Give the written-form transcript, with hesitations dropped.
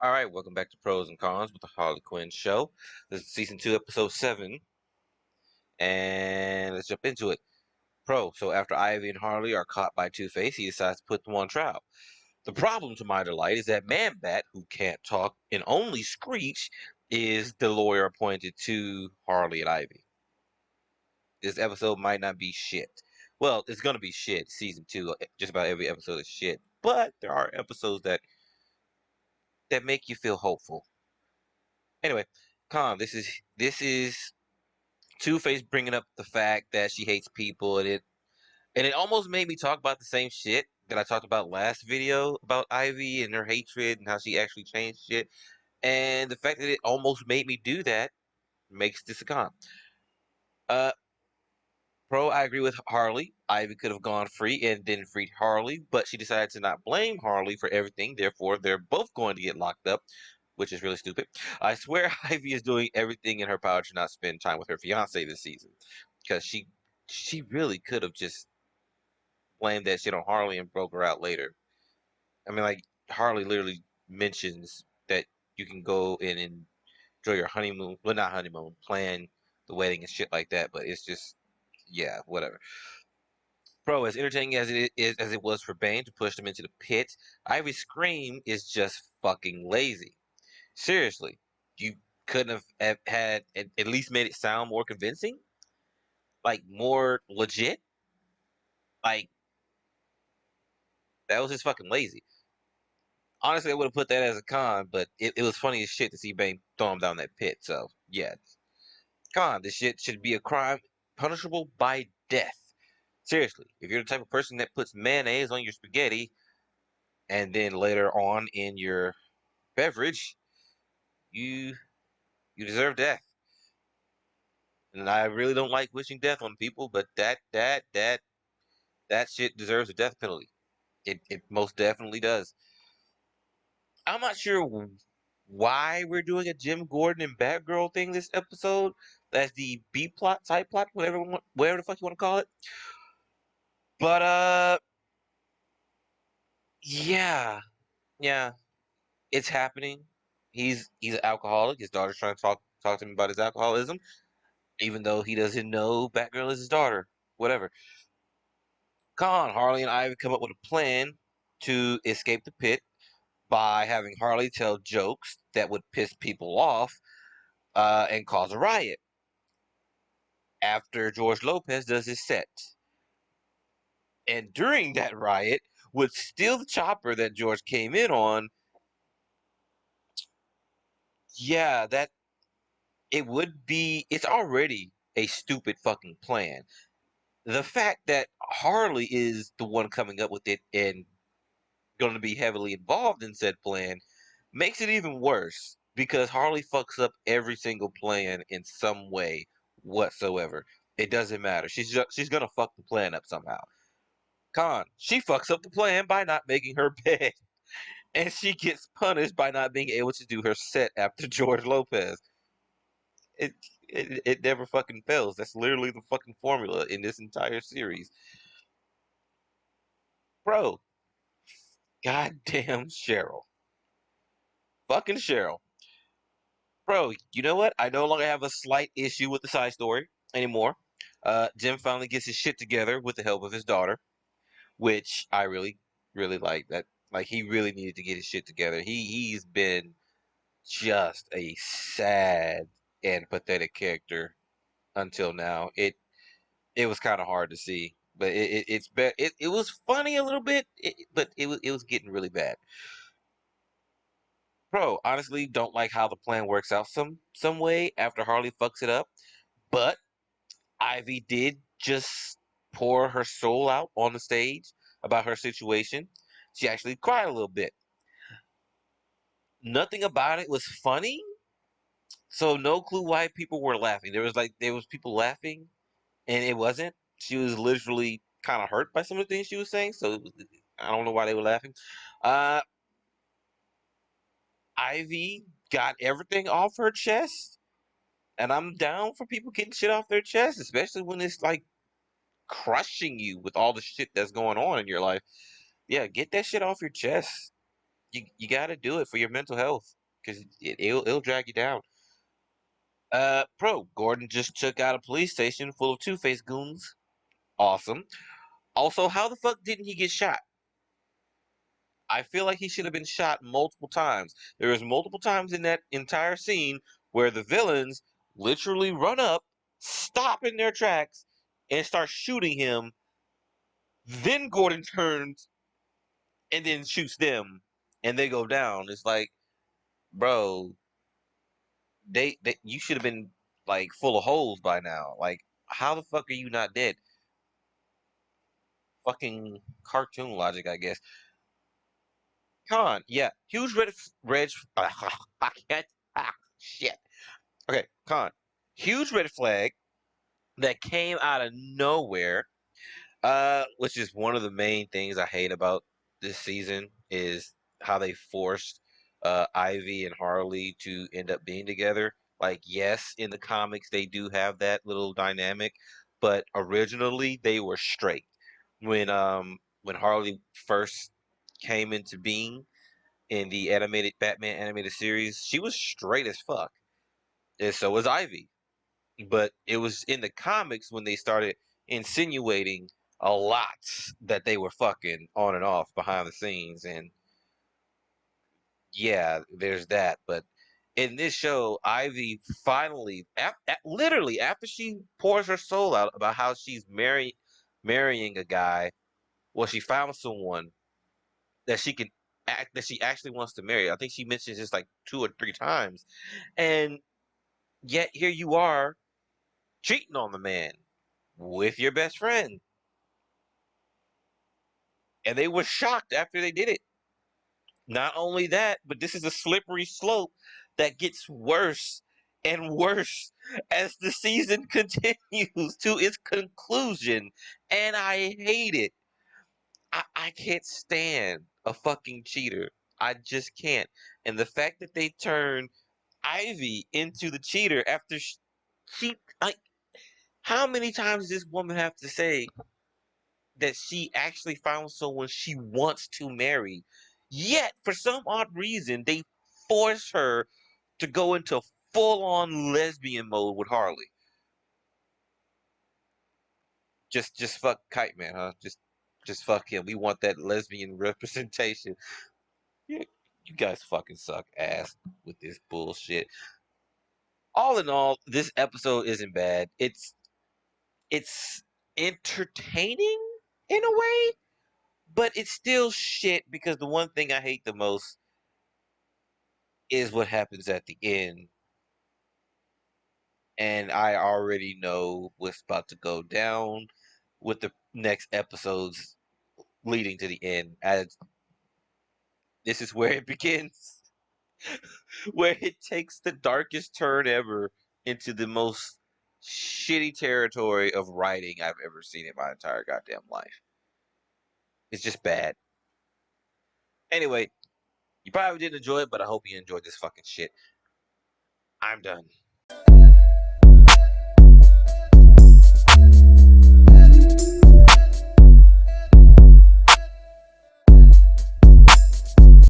All right, welcome back to Pros and Cons with the Harley Quinn show. This is season 2, episode 7, and let's jump into it. So after Ivy and Harley are caught by Two-Face, he decides to put them on trial. The problem, to my delight, is that Man-Bat, who can't talk and only screech, is the lawyer appointed to Harley and Ivy. This episode might not be shit. Well, it's gonna be shit. Season 2, just about every episode is shit. But there are episodes that make you feel hopeful. Anyway, this is Two-Face bringing up the fact that she hates people, and it almost made me talk about the same shit that I talked about last video about Ivy and her hatred and how she actually changed shit. And the fact that it almost made me do that makes this a con. Uh, I agree with Harley. Ivy could have gone free and then freed Harley, but she decided to not blame Harley for everything. Therefore, they're both going to get locked up, which is really stupid. I swear Ivy is doing everything in her power to not spend time with her fiance this season, because she really could have just blamed that shit on Harley and broke her out later. I mean, like, Harley literally mentions that you can go in and enjoy your honeymoon. Well, not honeymoon, plan the wedding and shit like that. But it's just, yeah, whatever. As entertaining as it was for Bane to push them into the pit, Ivy's scream is just fucking lazy. Seriously, you couldn't have had at least made it sound more convincing, like more legit. Like, that was just fucking lazy. Honestly, I would have put that as a con, but it was funny as shit to see Bane throw him down that pit. So yeah, con. This shit should be a crime punishable by death. Seriously, if you're the type of person that puts mayonnaise on your spaghetti and then later on in your beverage, you you deserve death. And I really don't like wishing death on people, but that shit deserves a death penalty. It most definitely does. I'm not sure why we're doing a Jim Gordon and Batgirl thing this episode. That's the B plot, side plot, whatever the fuck you want to call it. But yeah, yeah, it's happening. He's an alcoholic. His daughter's trying to talk to him about his alcoholism, even though he doesn't know Batgirl is his daughter. Whatever. Harley and Ivy come up with a plan to escape the pit by having Harley tell jokes that would piss people off and cause a riot after George Lopez does his set. And during that riot, would steal the chopper that George came in on. Yeah, that it would be. It's already a stupid fucking plan. The fact that Harley is the one coming up with it and going to be heavily involved in said plan makes it even worse because Harley fucks up every single plan in some way whatsoever. It doesn't matter. She's gonna fuck the plan up somehow. She fucks up the plan by not making her bed, and she gets punished by not being able to do her set after George Lopez. It it never fucking fails. That's literally the fucking formula in this entire series, bro. Goddamn Cheryl, fucking Cheryl. Bro, you know what? I no longer have a slight issue with the side story anymore. Jim finally gets his shit together with the help of his daughter, which I really, really like. That like he really needed to get his shit together. He's been just a sad and pathetic character until now. It was kind of hard to see, but it was funny a little bit, but it was getting really bad. Honestly, don't like how the plan works out some way after Harley fucks it up. But Ivy did just pour her soul out on the stage about her situation. She actually cried a little bit. Nothing about it was funny, so no clue why people were laughing. There was people laughing, and it wasn't. She was literally kind of hurt by some of the things she was saying, so I don't know why they were laughing. Uh, Ivy got everything off her chest, and I'm down for people getting shit off their chest, especially when it's like crushing you with all the shit that's going on in your life. Yeah, get that shit off your chest. You got to do it for your mental health because it'll drag you down. Gordon just took out a police station full of Two-Face goons. Awesome. Also, how the fuck didn't he get shot? I feel like he should have been shot multiple times. There was multiple times in that entire scene where the villains literally run up, stop in their tracks, and start shooting him. Then Gordon turns and then shoots them, and they go down. It's like, bro, they you should have been like full of holes by now. Like, how the fuck are you not dead? Fucking cartoon logic, I guess. Con, yeah, huge red. I can't. Shit. Okay, Con, huge red flag that came out of nowhere. Which is one of the main things I hate about this season is how they forced Ivy and Harley to end up being together. Like, yes, in the comics they do have that little dynamic, but originally they were straight. When Harley first came into being in the animated Batman animated series, she was straight as fuck, and so was Ivy. But it was in the comics when they started insinuating a lot that they were fucking on and off behind the scenes, and yeah, there's that. But in this show, Ivy finally, literally after she pours her soul out about how she's marrying a guy, well, she found someone that she can that she actually wants to marry. I think she mentions this like 2 or 3 times, and yet here you are cheating on the man with your best friend. And they were shocked after they did it. Not only that, but this is a slippery slope that gets worse and worse as the season continues to its conclusion. And I hate it. I can't stand a fucking cheater. I just can't. And the fact that they turn Ivy into the cheater after she like, how many times does this woman have to say that she actually found someone she wants to marry? Yet, for some odd reason, they force her to go into full on lesbian mode with Harley. Just fuck Kite Man, huh? Just fuck him. We want that lesbian representation. Yeah, you guys fucking suck ass with this bullshit. All in all, this episode isn't bad. It's entertaining in a way, but it's still shit because the one thing I hate the most is what happens at the end. And I already know what's about to go down with the next episodes leading to the end. As this is where it begins, where it takes the darkest turn ever into the most shitty territory of writing I've ever seen in my entire goddamn life. It's just bad. Anyway, you probably didn't enjoy it, but I hope you enjoyed this fucking shit. I'm done.